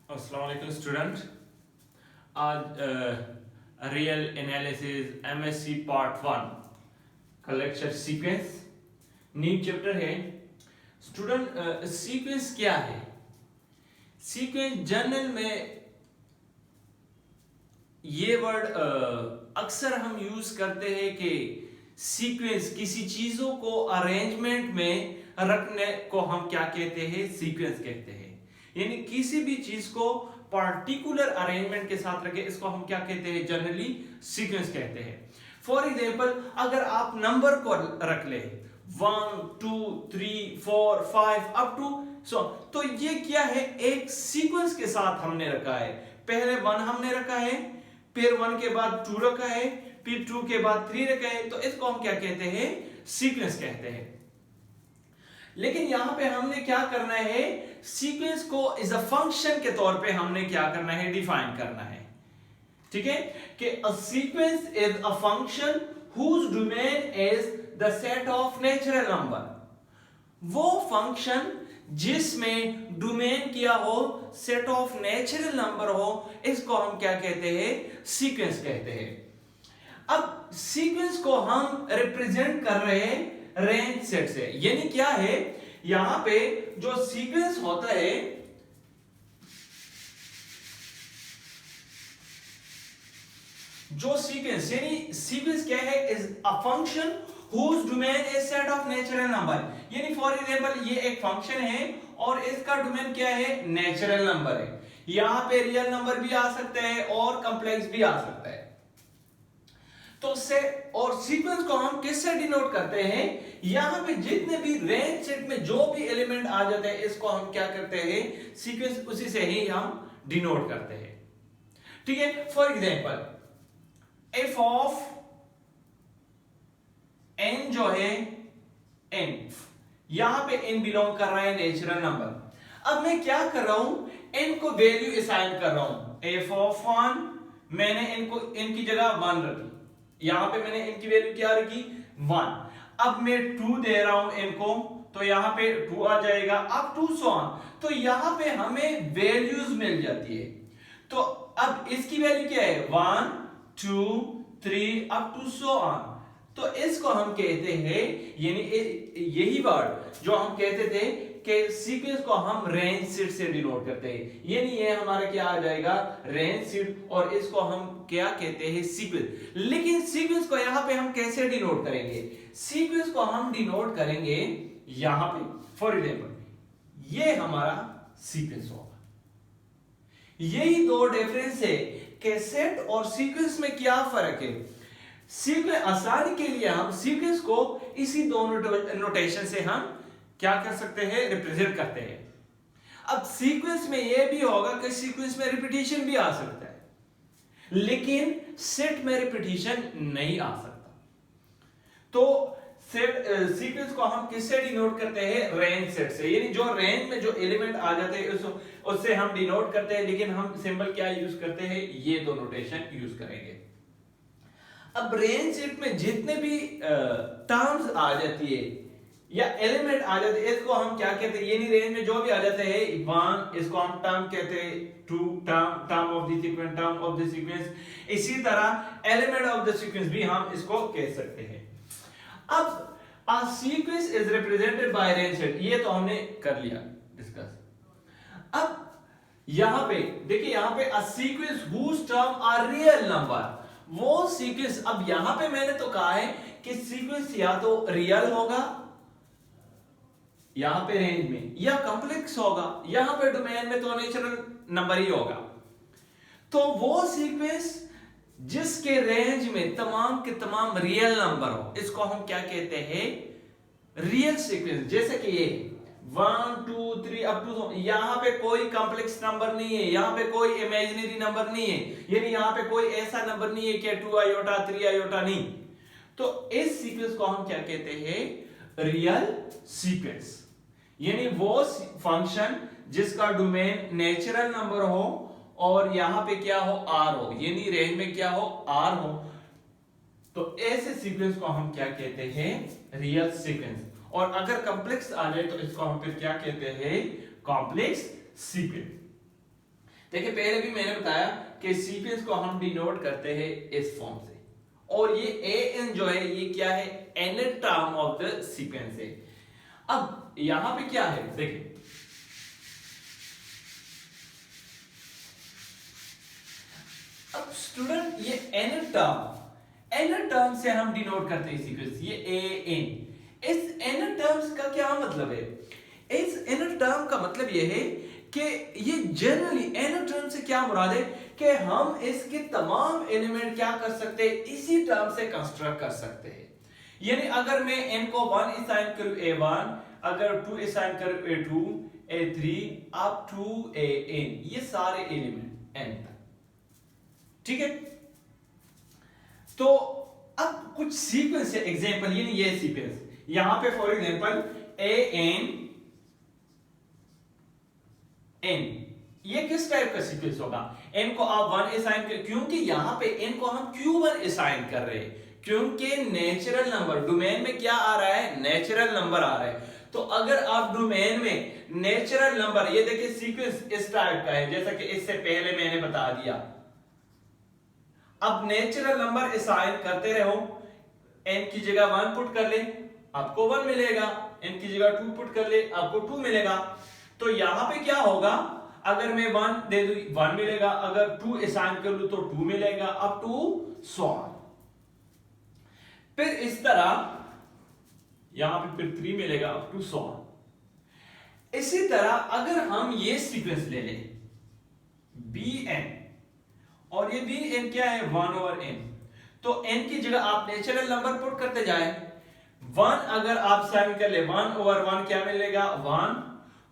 अस्सलाम वालेकुम स्टूडेंट। आज रियल एनालिसिस एमएससी पार्ट 1 का लेक्चर सीक्वेंस न्यू चैप्टर है। स्टूडेंट, सीक्वेंस क्या है? सीक्वेंस जनरल में ये वर्ड अक्सर हम यूज करते हैं कि सीक्वेंस किसी चीजों को अरेंजमेंट में रखने को हम क्या कहते हैं? सीक्वेंस कहते हैं। यानी किसी भी चीज को पार्टिकुलर अरेंजमेंट के साथ रखे, इसको हम क्या कहते हैं? जनरली सीक्वेंस कहते हैं। फॉर एग्जाम्पल, अगर आप नंबर को रख ले 1 2 3 4 5 अप टू सो, तो ये क्या है? एक सीक्वेंस के साथ हमने रखा है। पहले 1 हमने रखा है, फिर 1 के बाद 2 रखा है, फिर 2 के बाद 3 रखा है, तो इसको हम क्या कहते हैं? सीक्वेंस कहते हैं। लेकिन यहां पे हमने क्या करना है? सीक्वेंस को इज अ फंक्शन के तौर पे हमने क्या करना है? डिफाइन करना है। ठीक है कि a sequence is a function whose domain is the set of natural number. वो फंक्शन जिसमें डोमेन क्या हो? सेट ऑफ नेचुरल नंबर हो, इसको हम क्या कहते हैं? सीक्वेंस कहते हैं। अब सीक्वेंस को हम रिप्रेजेंट कर रहे हैं रेंज सेट से। यानी क्या है? यहां पे जो सीक्वेंस होता है, जो सीक्वेंस यानी सीक्वेंस क्या है? Is a function whose domain is set of natural number। यानी फॉर एग्जांपल ये एक फंक्शन है और इसका डोमेन क्या है? नेचुरल नंबर है। यहां पे रियल नंबर भी आ सकता है और कॉम्प्लेक्स भी आ सकता है। तो से और सीक्वेंस को हम किससे डिनोट करते हैं? यहां पे जितने भी रेंज सेट में जो भी एलिमेंट आ जाते हैं, इसको हम क्या करते हैं? सीक्वेंस, उसी से ही हम डिनोट करते हैं। ठीक है। For example F of n जो है n, यहां पे n बिलोंग कर रहा है नेचुरल नंबर। अब मैं क्या कर रहा हूं? n को वैल्यू असाइन कर रहा हूं। f ऑफ 1, मैंने n को n की जगह 1 रखी, यहां पे मैंने n की वैल्यू क्या रखी? 1। अब मैं 2 दे रहा हूं n को, तो यहां पे 2 आ जाएगा, अप टू सो ऑन। तो यहां पे हमें वैल्यूज मिल जाती है। तो अब इसकी वैल्यू क्या है? 1 2 3 अप टू सो ऑन। तो इसको हम कहते हैं, यानी यही वर्ड जो हम कहते थे कि सीक्वेंस को हम रेंज सेट से डिनोट करते हैं। यानी ये हमारा क्या आ जाएगा? रेंज सेट, और इसको हम क्या कहते हैं? सीक्वेंस। लेकिन सीक्वेंस को यहां पे हम कैसे डिनोट करेंगे? सीक्वेंस को हम डिनोट करेंगे यहां पे। फॉर एग्जांपल ये हमारा सीक्वेंस होगा। यही दो डिफरेंस है कि सेट और सीक्वेंस में क्या फर्क है। सीक्वेंस, आसानी के लिए हम सीक्वेंस को इसी दोनों नोटेशन से हम क्या कर सकते हैं? रिप्रेजेंट करते हैं। अब सीक्वेंस में यह भी होगा कि सीक्वेंस में रिपीटिशन भी आ सकता है, लेकिन सेट में रिपीटिशन नहीं आ सकता। तो सीक्वेंस को हम किससे डिनोट करते हैं? रेंज सेट से। यानी जो रेंज में जो एलिमेंट आ जाते हैं उससे हम डिनोट करते हैं, लेकिन हम सिंबल क्या यूज करते हैं? ये दो नोटेशन यूज करेंगे। अब रेंज सेट में जितने भी टर्म्स आ जाती है या एलिमेंट आ जाते हैं, इसको हम क्या कहते हैं? यानी रेंज में जो भी आ जाते हैं 1, इसको हम टर्म कहते हैं, 2 term of the sequence, term of the sequence. इसी तरह एलिमेंट ऑफ द सीक्वेंस भी हम इसको कह सकते हैं। अब अ sequence is represented by range set, ये तो हमने कर लिया डिस्कस। अब यहां पे देखिए, यहां पे a sequence whose term are real number, वो सीक्वेंस। अब यहां पे मैंने तो कहा है कि सीक्वेंस या तो रियल होगा यहां पे रेंज में, या कॉम्प्लेक्स होगा। यहां पे डोमेन में तो नेचुरल नंबर ही होगा। तो वो सीक्वेंस जिसके रेंज में तमाम के तमाम रियल नंबर हो, इसको हम क्या कहते हैं? Real sequence. जैसे कि ये 1 2 3 अप टू, यहां पे कोई कॉम्प्लेक्स नंबर नहीं है, यहां पे कोई इमेजिनरी नंबर नहीं है, यानी यहां पे कोई ऐसा नंबर नहीं है कि 2 आयोटा 3 आयोटा नहीं। तो इस सीक्वेंस को हम क्या कहते हैं? Real sequence. यानी वो फंक्शन जिसका डोमेन नेचुरल नंबर हो और यहां पे क्या हो? आर हो, यानी रेंज में क्या हो? आर हो। तो ऐसे सीक्वेंस को हम क्या कहते हैं? Real sequence. और अगर कॉम्प्लेक्स आ जाए तो इसको हम फिर क्या कहते हैं? Complex sequence. देखिए पहले भी मैंने बताया कि सीक्वेंस को हम डिनोट करते हैं इस फॉर्म से, और ये एन जो है ये क्या है, nth term of the sequence है। अब यहां पे क्या है देखिए, अब स्टूडेंट ये nth टर्म से हम डिनोट करते हैं सीक्वेंस, ये एन। इस nth टर्म्स का क्या मतलब है, इस nth टर्म का मतलब ये है कि ये जनरली nth टर्म से क्या मुराद है कि हम इसके तमाम एलिमेंट क्या कर सकते हैं, इसी टर्म से कंस्ट्रक्ट कर सकते हैं। यानी अगर मैं n को 1 असाइन करूं a1, अगर 2 असाइन करूं a2, a3 up to an, ये सारे एलिमेंट n तक, ठीक है। तो अब कुछ सीक्वेंस है, एग्जांपल यानी ये सीक्वेंस यहां पे फॉर एग्जांपल an n, ये किस टाइप का सीक्वेंस होगा, n को आप 1 असाइन कर, क्योंकि यहां पे n को हम q1 असाइन कर रहे हैं, क्योंकि नेचुरल नंबर डोमेन में क्या आ रहा है, नेचुरल नंबर आ रहा है। तो अगर आप डोमेन में नेचुरल नंबर, ये देखिए सीक्वेंस इस टाइप का है जैसा कि इससे पहले मैंने बता दिया। अब नेचुरल नंबर असाइन करते रहो, n की जगह 1 पुट कर ले आपको 1 मिलेगा, n की जगह 2 पुट कर ले आपको 2 मिलेगा। तो यहां पे क्या होगा, अगर मैं 1 दे दूं 1 मिलेगा, अगर 2 असाइन कर लूं तो 2 मिलेगा, अप टू 100। फिर इस तरह यहां पे फिर 3 मिलेगा अप टू 100। इसी तरह अगर हम ये सीक्वेंस ले लें bn, और ये bn क्या है 1/n, तो n की जगह आप नेचुरल नंबर पुट करते जाए, 1 अगर आप साइन कर ले 1/1 क्या मिलेगा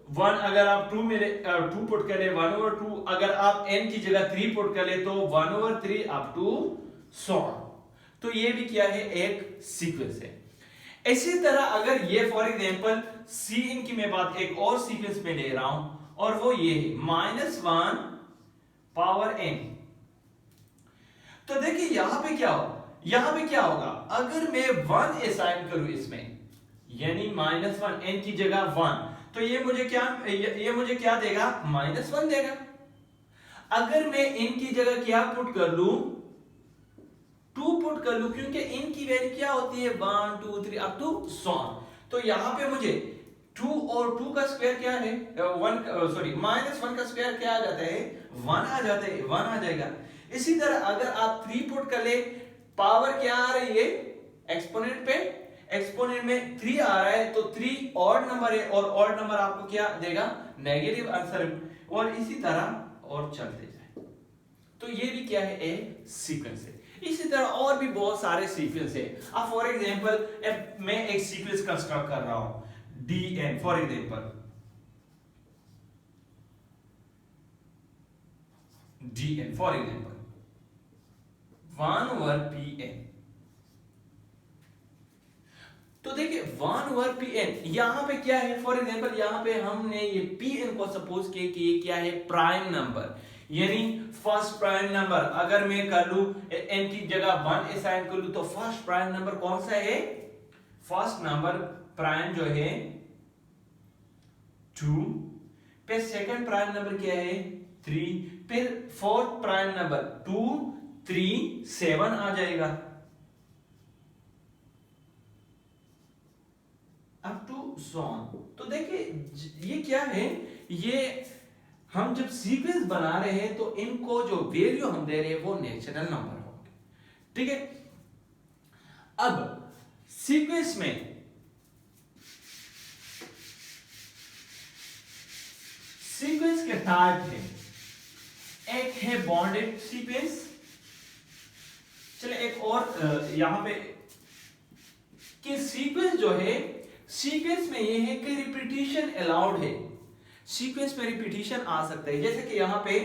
1 अगर आप 2 पुट करें 1/2, अगर आप n की जगह 3 पुट कर ले तो 1/3 अप टू 100। तो ये भी क्या है, एक सीक्वेंस है। इसी तरह अगर ये फॉर एग्जांपल Cn की मैं बात एक और सीक्वेंस में ले रहा हूं, और वो ये है -1 पावर n, तो देखिए यहां पे क्या होगा, अगर मैं 1 असाइन करूं इसमें, यानी -1 n की जगह 1, तो ये मुझे क्या देगा, -1 देगा। अगर मैं n की जगह क्या पुट कर लूं, 2 पुट कर लूं, क्योंकि n की वैल्यू क्या होती है 1 2 3 अप टू 100। तो यहां पे मुझे 2 और 2 का स्क्वायर क्या है, -1 का स्क्वायर क्या आ जाता है, 1 आ जाता है, 1 आ जाएगा। इसी तरह अगर आप 3 पुट कर ले, पावर क्या आ रही है एक्सपोनेंट पे, एक्सपोनेंट में 3 आ रहा है, तो 3 ऑड नंबर है, और ऑड नंबर आपको क्या देगा, नेगेटिव आंसर, और इसी तरह और चलते जाए। तो ये भी क्या है, एक सीक्वेंस है। इसी तरह और भी बहुत सारे सीक्वेंस है। अब फॉर एग्जांपल मैं एक सीक्वेंस कंस्ट्रक्ट कर रहा हूं dn, for example dn for example 1/pn। तो देखिए 1/pn यहां पे क्या है, फॉर एग्जांपल यहां पे हमने ये pn को सपोज किया कि ये क्या है, प्राइम नंबर, यानी फर्स्ट प्राइम नंबर। अगर मैं कर लूं n की जगह 1 असाइन कर लूं, तो फर्स्ट प्राइम नंबर कौन सा है, फर्स्ट नंबर प्राइम जो है 2, फिर सेकंड प्राइम नंबर क्या है 3, फिर फोर्थ प्राइम नंबर 2 3 7 आ जाएगा अप टू 100। तो देखिए ये क्या है, ये हम जब सीक्वेंस बना रहे हैं तो इनको जो वैल्यू हम दे रहे हैं वो नेचुरल नंबर होंगे, ठीक है। अब सीक्वेंस में सीक्वेंस के टाइप है, एक है बॉन्डेड सीक्वेंस, चलिए एक और यहां पे कि सीक्वेंस जो है, सीक्वेंस में ये है कि रिपीटिशन अलाउड है, सीक्वेंस में रिपीटिशन आ सकता है, जैसे कि यहां पे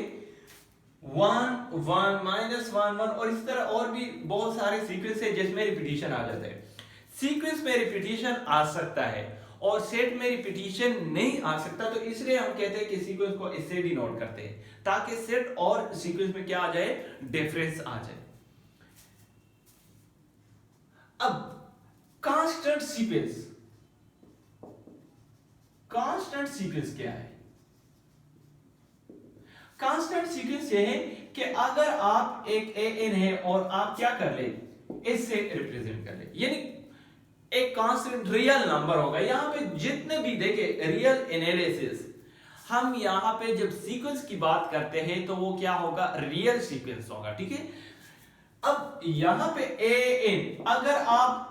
1 1 -1 1, और इस तरह और भी बहुत सारे सीक्वेंस है जिसमें रिपीटिशन आ जाता है। सीक्वेंस में रिपीटिशन आ सकता है और सेट में रिपीटिशन नहीं आ सकता, तो इसलिए हम कहते हैं कि सीक्वेंस को इससे डिनोट करते हैं, ताकि सेट और सीक्वेंस में क्या आ जाए, डिफरेंस आ जाए। अब कांस्टेंट सीक्वेंस, कांस्टेंट सीक्वेंस क्या है, कांस्टेंट सीक्वेंस ये है कि अगर आप एक an है और आप क्या कर ले, इससे रिप्रेजेंट कर ले, यानी एक कांस्टेंट रियल नंबर होगा। यहां पे जितने भी देखे रियल एनालिसिस, हम यहां पे जब सीक्वेंस की बात करते हैं तो वो क्या होगा, रियल सीक्वेंस होगा, ठीक है। अब यहां पे an, अगर आप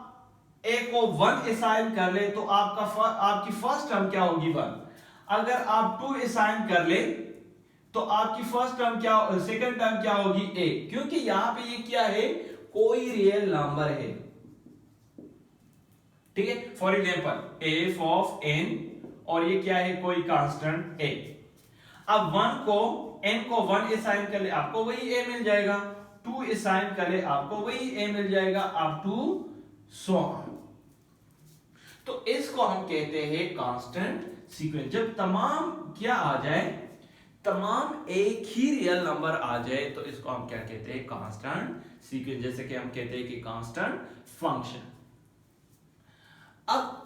a को 1 असाइन कर ले तो आपकी फर्स्ट टर्म क्या होगी 1। अगर आप 2 असाइन कर ले तो आपकी फर्स्ट टर्म क्या, सेकंड टर्म क्या होगी a, क्योंकि यहां पे ये क्या है, कोई रियल नंबर है, ठीक है। For example f of n, और ये क्या है, कोई कांस्टेंट a। अब 1 को n को 1 असाइन कर ले, आपको वही a मिल जाएगा। 2 असाइन कर ले, आपको वही a मिल जाएगा, अप टू सो ऑन। तो इसको हम कहते हैं कांस्टेंट सीक्वेंस। जब तमाम क्या आ जाए, तमाम एक ही रियल नंबर आ जाए तो इसको हम क्या कहते हैं, कांस्टेंट सीक्वेंस। जैसे कि हम कहते हैं कि कांस्टेंट फंक्शन। अब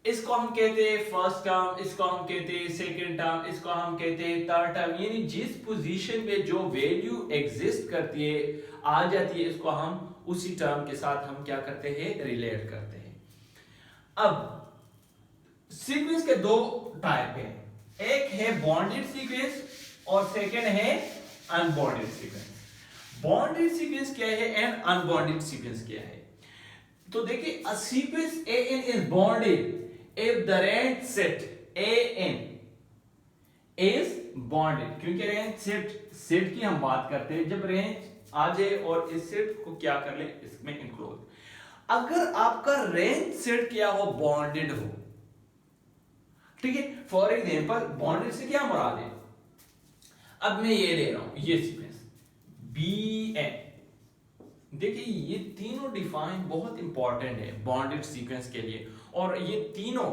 इसको हम कहते हैं फर्स्ट टर्म, इसको हम कहते हैं सेकंड टर्म, इसको हम कहते हैं थर्ड टर्म, यानी जिस पोजीशन पे जो वैल्यू एग्जिस्ट करती है, आ जाती है, इसको हम उसी टर्म के साथ हम क्या करते हैं, रिलेट करते हैं। अब सीक्वेंस के दो टाइप हैं, एक है बॉन्डेड सीक्वेंस और सेकंड है अनबॉन्डेड सीक्वेंस। बॉन्डेड सीक्वेंस क्या है एंड अनबॉन्डेड सीक्वेंस क्या है? तो देखिए, a sequence an is bonded if the range set an is bonded। क्योंकि रेंज सेट की हम बात करते हैं, जब रेंज आ जाए और इस सेट को क्या कर ले, इसमें इंक्लूड। अगर आपका रेंज सेट क्या हो, बॉन्डेड हो, ठीक है। फॉर एग्जांपल बॉन्डेड से क्या मुराद है, अब मैं ये ले रहा हूं, ये सीक्वेंस bn। देखिए, ये तीनों डिफाइन बहुत इंपॉर्टेंट है बॉन्डेड सीक्वेंस के लिए, और ये तीनों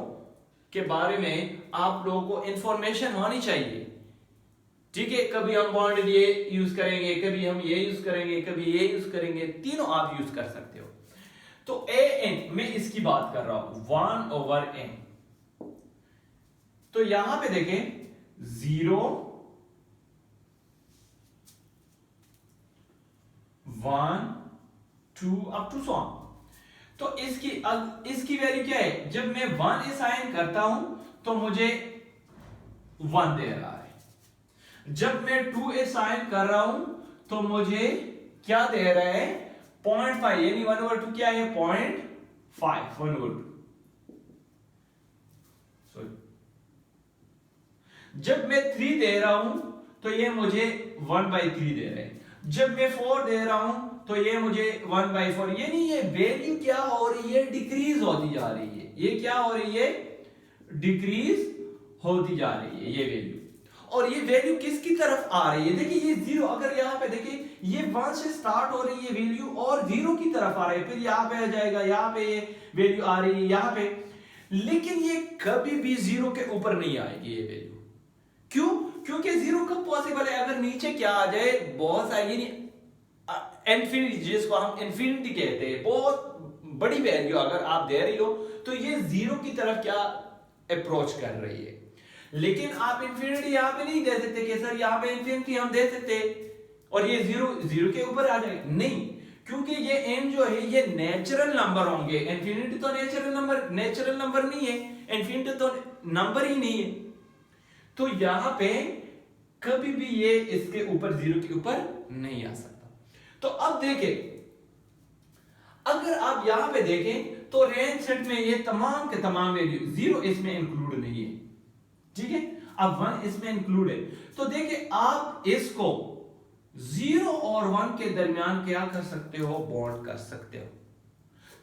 के बारे में आप लोगों को इंफॉर्मेशन होनी चाहिए, ठीक है। कभी हम बॉन्डेड ये यूज करेंगे, कभी हम ये यूज करेंगे, कभी ये यूज करेंगे, तीनों आप यूज कर सकते हो। तो an मैं इसकी बात कर रहा हूं, 1/n। तो यहां पे देखें 0 1 2 अप टू सो ऑन। तो इसकी वैल्यू क्या है, जब मैं 1 असाइन करता हूं तो मुझे 1 दे रहा है। जब मैं 2 असाइन कर रहा हूं तो मुझे क्या दे रहा है, 0.5, यानी 1/2 क्या है, 0.5 1/2। जब मैं 3 दे रहा हूं तो ये मुझे 1/3 दे रहे हैं। जब मैं 4 दे रहा हूं तो ये मुझे 1/4, यानी ये वैल्यू क्या हो रही है, डिक्रीज होती जा रही है। ये क्या हो रही है, डिक्रीज होती जा रही है ये वैल्यू। और ये वैल्यू किसकी तरफ आ रही है, देखिए ये 0, अगर यहां पे देखिए ये 1 से स्टार्ट हो रही है वैल्यू और 0 की तरफ आ रही है, फिर यहां पे आ जाएगा, यहां पे ये वैल्यू आ रही है यहां पे, लेकिन ये कभी भी 0 के ऊपर नहीं आएगी ये वैल्यू। क्यों? क्योंकि 0 कब पॉसिबल है, अगर नीचे क्या आ जाए, बहुत सारी, यानी इंफिनिटी, जिसको हम इंफिनिटी कहते हैं, बहुत बड़ी वैल्यू अगर आप दे रही हो तो ये 0 की तरफ क्या अप्रोच कर रही है। लेकिन आप इंफिनिटी यहां पे नहीं दे सकते कि सर यहां पे इंफिनिटी हम दे सकते और ये 0 के ऊपर आ जाए, नहीं, क्योंकि ये n जो है ये नेचुरल नंबर होंगे। इंफिनिटी तो नेचुरल नंबर नहीं है, इंफिनिटी तो नंबर ही नहीं है। तो यहां पे कभी भी ये इसके ऊपर 0 के ऊपर नहीं आ सकता। तो अब देखें, अगर आप यहां पे देखें तो रेंज सेट में ये तमाम के तमाम वैल्यू, 0 इसमें इंक्लूड नहीं है, ठीक है। अब 1 इसमें इंक्लूड है, तो देखिए आप इसको 0 और 1 के दरमियान क्या कर सकते हो, बॉन्ड कर सकते हो।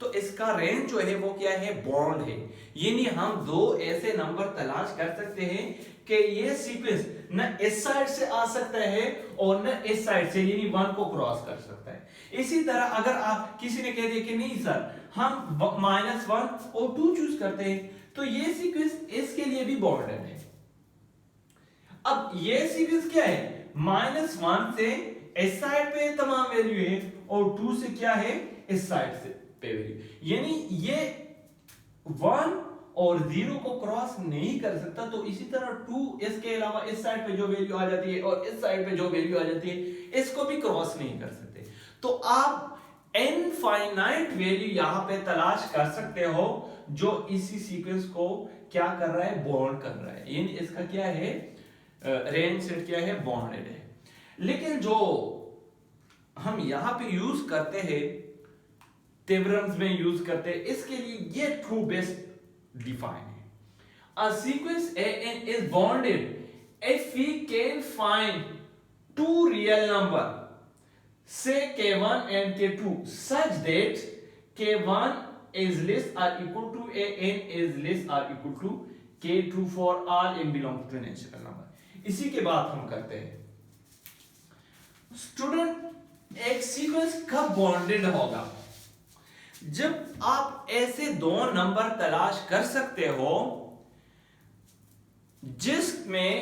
तो इसका रेंज जो है वो क्या है, बॉन्ड है। यानी हम दो ऐसे नंबर तलाश कर सकते हैं कि ये सीक्वेंस न इस साइड से आ सकता है और न इस साइड से, यानी 1 को क्रॉस कर सकता है। इसी तरह अगर आप किसी ने कह दिया कि नहीं सर हम -1 और 2 चूज करते हैं, तो ये सीक्वेंस इसके लिए भी बॉन्डेड है। अब ये सीक्वेंस क्या है, -1 से इस साइड पे तमाम वैल्यू है और 2 से क्या है, इस साइड से पे वैल्यू, यानी ये 1 और 0 को क्रॉस नहीं कर सकता, तो इसी तरह 2 इसके अलावा इस साइड पे जो वैल्यू आ जाती है और इस साइड पे जो वैल्यू आ जाती है, इसको भी क्रॉस नहीं कर सकते। तो आप इनफाइनाइट वैल्यू यहां पे तलाश कर सकते हो जो इसी सीक्वेंस को क्या कर रहा है, बॉन्ड कर रहा है, यानी इसका क्या है, रेंज सेट क्या है, बॉन्डेड है। लेकिन जो हम यहां पे यूज करते हैं, थ्योरम्स में यूज करते हैं, इसके लिए ये ट्रू बेस्ट डिफाइन है। A sequence AN is bonded if we can find two real number, say K1 and K2, such that K1 is less or equal to AN is less or equal to K2 for all n belong to natural number। इसी के बाद हम करते हैं student, एक sequence कब bonded होगा, जब आप ऐसे दो नंबर तलाश कर सकते हो जिसमें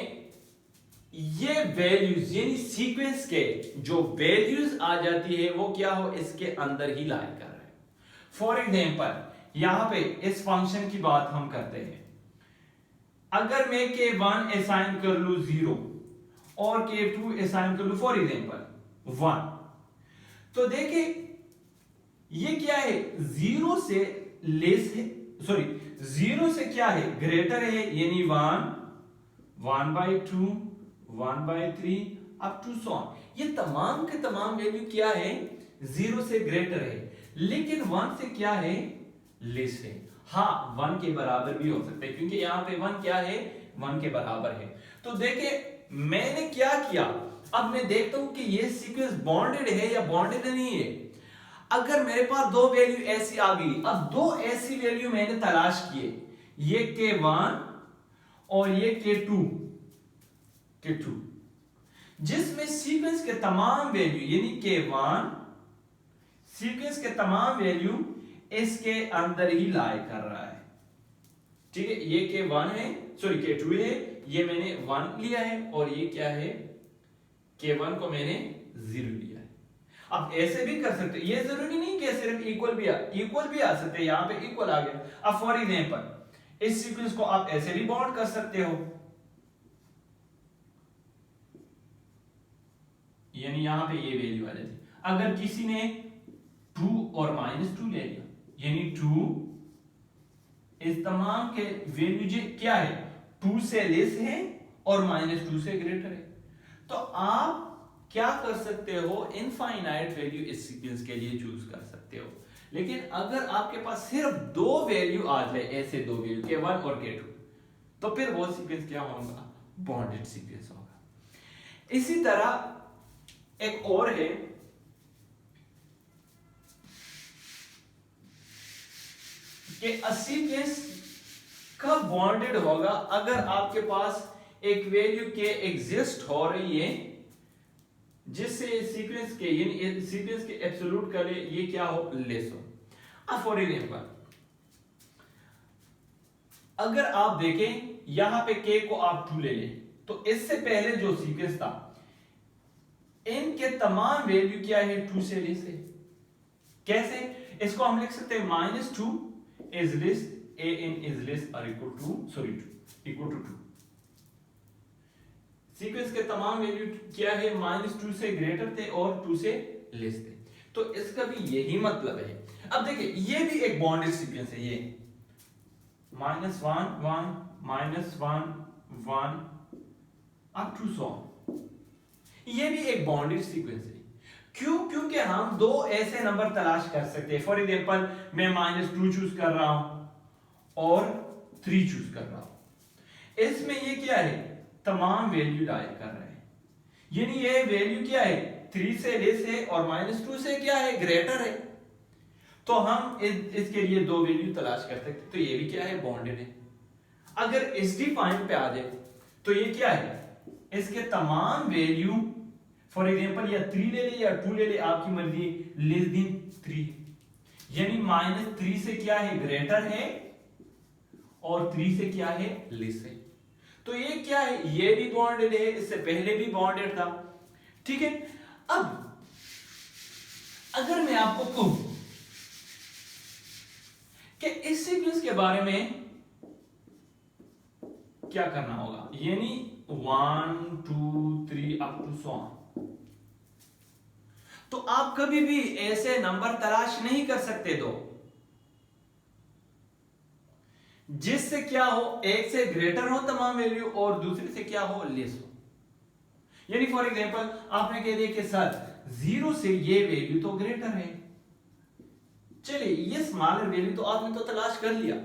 ये वैल्यूज यानी सीक्वेंस के जो वैल्यूज आ जाती है वो क्या हो, इसके अंदर ही लाई कर रहे हैं। फॉर एग्जाम्पल यहां पे इस फंक्शन की बात हम करते हैं, अगर मैं K1 असाइन कर लू 0 और K2 असाइन कर लू फॉर एग्जाम्पल 1, तो देखिए ये क्या है, 0 से लेस है, सॉरी 0 से क्या है, ग्रेटर है, यानी 1, 1/2, 1/3 अप टू सो ऑन। ये तमाम के तमाम वैल्यू क्या है, 0 से ग्रेटर है, लेकिन 1 से क्या है, लेस है। हाँ 1 के बराबर भी हो सकता है, क्योंकि यहां पे 1 क्या है, 1 के बराबर है। तो देखिए मैंने क्या किया, अब मैं देखता हूं कि ये सीक्वेंस बॉन्डेड है या बॉन्डेड नहीं है। अगर मेरे पास दो वैल्यू ऐसी आ गई, अब दो ऐसी वैल्यू मैंने तलाश किए, ये K1 और ये K2, जिसमें सीक्वेंस के तमाम वैल्यू यानी K1 सीक्वेंस के तमाम वैल्यू इसके अंदर ही लाई कर रहा है। ठीक है, ये K1 है, सॉरी K2 है, ये मैंने 1 लिया है, और ये क्या है, K1 को मैंने 0 लिया है। अब ऐसे भी कर सकते, ये जरूरी नहीं कि सिर्फ इक्वल भी आ सकते, यहां पे इक्वल आ गया। अब फॉर एग्जांपल इस सीक्वेंस को आप ऐसे भी बॉन्ड कर सकते हो, यानी यहां पे ये वैल्यू आ जाती। अगर किसी ने 2 और -2 ले लिया, यानी 2 इस तमाम के वैल्यू क्या है, 2 से लेस है और -2 से ग्रेटर है, तो आप क्या कर सकते हो, इनफाइनाइट वैल्यू इस सीक्वेंस के लिए चूज कर सकते हो। लेकिन अगर आपके पास सिर्फ दो वैल्यू आ जाए, ऐसे दो वैल्यू K1 और K2, तो फिर वो सीक्वेंस क्या होगा, बॉन्डेड सीक्वेंस होगा। इसी तरह एक और है, कि सीक्वेंस कब बॉन्डेड होगा, अगर आपके पास एक वैल्यू के एग्जिस्ट हो रही है जिससे सीक्वेंस के यानी सीक्वेंस के एब्सोल्यूट का ये क्या हो, लेस हो। अब फॉर एग्जांपल अगर आप देखें यहां पे K को आप 2 ले लें, तो इससे पहले जो सीक्वेंस था इनके तमाम वैल्यू क्या है, 2 से लेस है। कैसे, इसको हम लिख सकते हैं -2 is less, an is less or equal to, sorry, equal to 2। Sequence के तमाम वैल्यू क्या है, -2 से ग्रेटर थे और 2 से लेस थे, तो इसका भी यही मतलब है। अब देखिए ये भी एक बॉन्डेड सीक्वेंस है, ये -1 1 -1 1 अप टू सो ऑन, ये भी एक बॉन्डेड सीक्वेंस है। क्यों, क्योंकि हम दो ऐसे नंबर तलाश कर सकते हैं। फॉर एग्जांपल मैं -2 चूज कर रहा हूं और 3 चूज कर रहा हूं, इसमें ये क्या है, तमाम वैल्यू लाई कर रहे हैं, यानी ये वैल्यू क्या है, 3 से लेस है और -2 से क्या है, ग्रेटर है, तो हम इसके लिए दो वैल्यू तलाश कर सकते, तो ये भी क्या है, बॉन्डेड है। अगर इस डिफाइन पे आ जाए तो ये क्या है, इसके तमाम वैल्यू फॉर एग्जांपल या 3 ले ले या 2 ले ले, आपकी मर्जी, लेस देन 3, यानी -3 से क्या है, ग्रेटर है और 3 से क्या है, लेस है, तो ये क्या है, ये भी बॉन्डेड है, इससे पहले भी बॉन्डेड था। ठीक है, अब अगर मैं आपको कहूं कि इस सीक्वेंस के बारे में क्या करना होगा, यानी 1 2 3 अप टू सो ऑन। तो आप कभी भी ऐसे नंबर तलाश नहीं कर सकते दो जिससे क्या हो, एक से ग्रेटर हो तमाम वैल्यू और दूसरे से क्या हो, लेस हो। यानी फॉर एग्जांपल आपने कह दिया कि सर 0 से ये वैल्यू तो ग्रेटर है, चलिए ये स्मॉलर वैल्यू तो आपने तो तलाश कर लिया,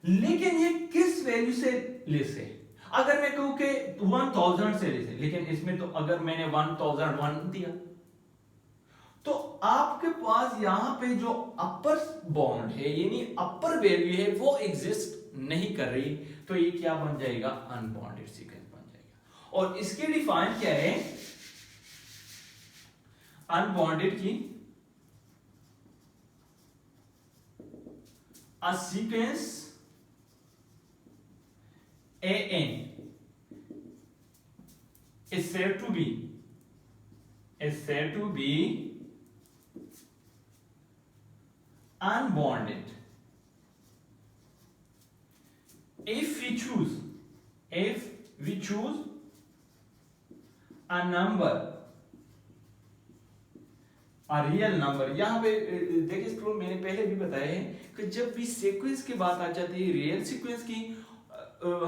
लेकिन ये किस वैल्यू से लेस है। अगर मैं कहूं कि 1000 से लेस है, लेकिन इसमें तो अगर मैंने 1001 दिया तो आपके पास यहां पे जो अपर बाउंड है यानी अपर वैल्यू है वो एग्जिस्ट नहीं कर रही, तो ये क्या बन जाएगा, अनबाउंडेड सीक्वेंस बन जाएगा। और इसकी डिफाइन क्या है, अनबाउंडेड की a sequence an is said to be unbounded if we choose a number, real number. यहां पे देखिए स्टूडेंट, मैंने पहले भी बताया है कि जब भी सीक्वेंस की बात आ जाती है, रियल सीक्वेंस की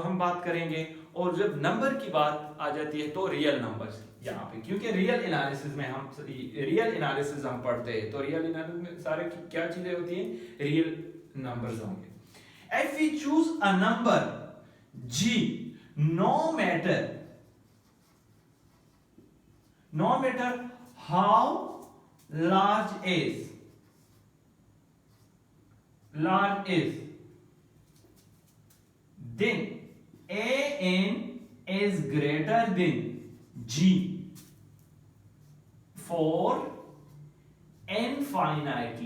हम बात करेंगे, और जब नंबर की बात आ जाती है तो रियल नंबर्स यहाँ पे, क्योंकि रियल एनालिसिस में हम पढ़ते हैं, तो रियल एनालिसिस में सारे क्या चीजें होती हैं, रियल नंबर्स होंगे। If we choose a number g, no matter how large is then an is greater than g for infinite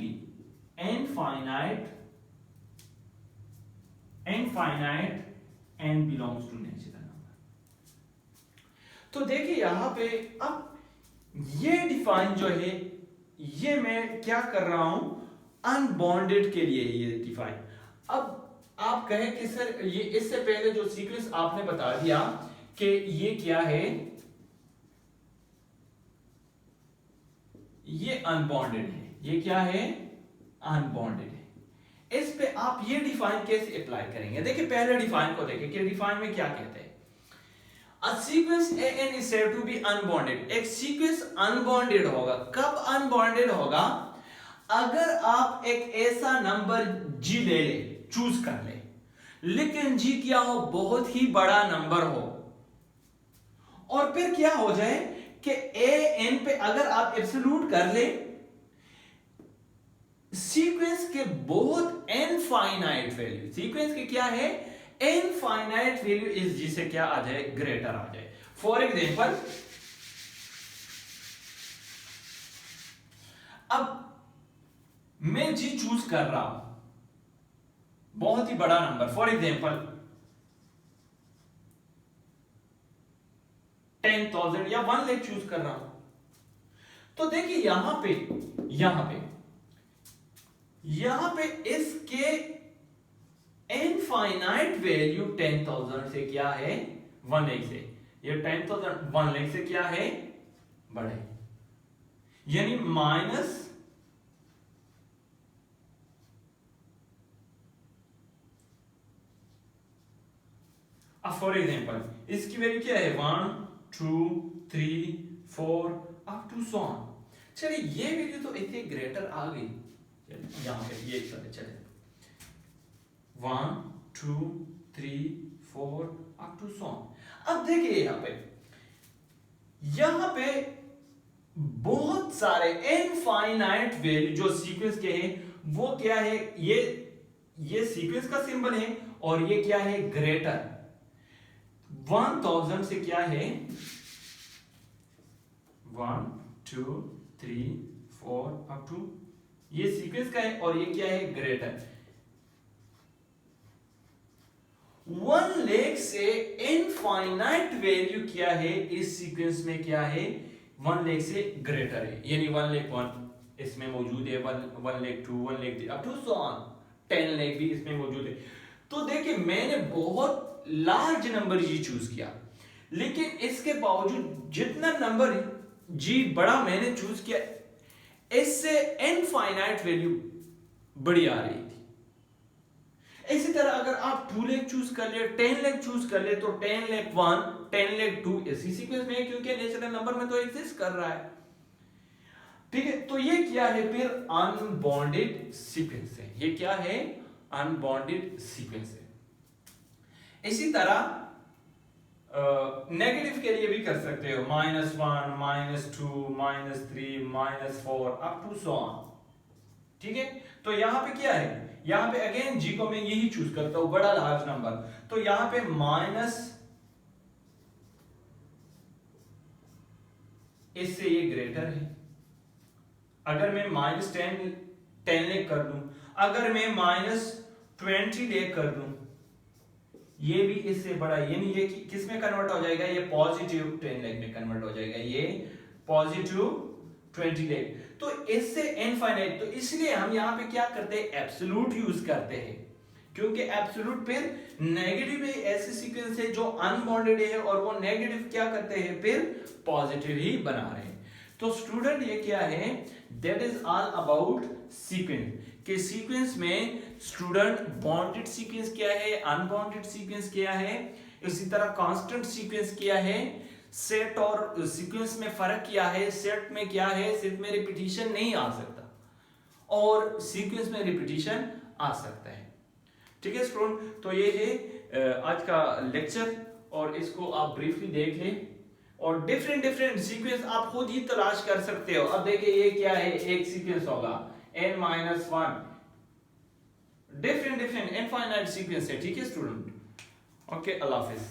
and belongs to natural number। तो देखिए यहां पे अब ये डिफाइन जो है, ये मैं क्या कर रहा हूं, अनबॉन्डेड के लिए ये डिफाइन। अब आप कहें कि सर ये इससे पहले जो सीक्वेंस आपने बता दिया कि ये क्या है, ये अनबॉन्डेड है, ये क्या है, अनबॉन्डेड है। इस पे आप ये डिफाइन कैसे अप्लाई करेंगे, देखिए पहले डिफाइन को देखिए कि डिफाइन में क्या कहते हैं। A sequence an is said to be unbounded। एक सीक्वेंस अनबॉन्डेड होगा, कब अनबॉन्डेड होगा, अगर आप एक ऐसा नंबर g ले ले, चूज कर ले, लेकिन g क्या हो, बहुत ही बड़ा नंबर हो, और फिर क्या हो जाए कि an पे अगर आप एब्सोल्यूट कर ले, सीक्वेंस के बहुत इनफाइनाइट वैल्यू, सीक्वेंस के क्या है, इनफाइनाइट वैल्यू इस जी से क्या आ जाए, ग्रेटर आ जाए। फॉर एग्जांपल अब मैं जी चूज कर रहा हूं, बहुत ही बड़ा नंबर, फॉर एग्जांपल 10,000 या 1 लाख चूज कर रहा हूं, तो देखिए यहां पे इसके इनफाइनाइट वैल्यू 10,000 से क्या है, 1 लाख से, ये 10,000 1 लाख से क्या है, बढ़े, यानी माइनस फॉर एग्जांपल इसकी वैल्यू क्या है, 1 2 3 4 अप टू सो ऑन। चलिए ये वैल्यू तो इतनी ग्रेटर आ गई, यहां पे ये चले 1 2 3 4 अप टू सो ऑन। अब देखिए यहां पे बहुत सारे इनफाइनाइट वैल्यू जो सीक्वेंस के हैं, वो क्या है, ये सीक्वेंस का सिंबल है, और ये क्या है, ग्रेटर 1000 से क्या है, 1 2 3 4 अप टू, ये सीक्वेंस का है, और ये क्या है, ग्रेटर 1 लाख से इनफाइनाइट वैल्यू क्या है, इस सीक्वेंस में क्या है, 1 लाख से ग्रेटर है, यानी 1 लाख 1 इसमें मौजूद है, 1 lakh 2 1 lakh 3 up to so on, 10 lakh भी इसमें मौजूद है। तो देखिए मैंने बहुत लार्ज नंबर जी चूज किया, लेकिन इसके बावजूद जितना नंबर जी बड़ा मैंने चूज किया, इससे इनफाइनाइट वैल्यू बड़ी आ रही थी। इसी तरह अगर आप 2 लाख चूज कर ले, 10 लाख चूज कर ले, तो 10 लाख 1, 10 लाख 2 इसी सीक्वेंस में, क्योंकि नेचुरल नंबर में तो एग्जिस्ट कर रहा है। ठीक है, तो ये क्या है फिर? अनबॉन्डेड सीक्वेंस है। ये क्या है? अनबॉन्डेड सीक्वेंस है। इसी तरह नेगेटिव के लिए भी कर सकते हो, -1, -2, -3, -4 अप टू सो ऑन। ठीक है, तो यहां पे क्या है? यहां पे अगेन जी को मैं यही चूज करता हूं, बड़ा लार्ज नंबर, तो यहां पे माइनस, इससे ये ग्रेटर है। अगर मैं -10 लेक कर दूं, अगर मैं -20 लेक कर दूं, ये भी इससे बड़ा, यानी ये किस में कन्वर्ट हो जाएगा? ये पॉजिटिव 10 लाख में कन्वर्ट हो जाएगा, ये पॉजिटिव 20 लाख। तो इससे इनफाइनाइट, तो इसलिए हम यहां पे क्या करते हैं? एब्सोल्यूट यूज करते हैं, क्योंकि एब्सोल्यूट फिर नेगेटिव ऐसे सीक्वेंस है जो अनबॉन्डेड है, और वो नेगेटिव क्या करते हैं? फिर पॉजिटिव ही बना रहे हैं। तो स्टूडेंट ये क्या है? That is all about sequence, कि सीक्वेंस में स्टूडेंट बॉन्डेड सीक्वेंस क्या है, अनबॉन्डेड सीक्वेंस क्या है, इसी तरह कांस्टेंट सीक्वेंस क्या है, सेट और सीक्वेंस में फर्क क्या है। सेट में क्या है? सेट में रिपीटिशन नहीं आ सकता, और सीक्वेंस में रिपीटिशन आ सकता है। ठीक है स्टूडेंट, तो ये है आज का लेक्चर, और इसको आप ब्रीफली देख लें, और डिफरेंट सीक्वेंस आप खुद ही तलाश कर सकते हो। अब देखिए ये क्या है? एक सीक्वेंस होगा n-1, डिफरेंट इनफाइनाइट सीक्वेंस है। ठीक है स्टूडेंट, ओके, अल्लाह हाफिज।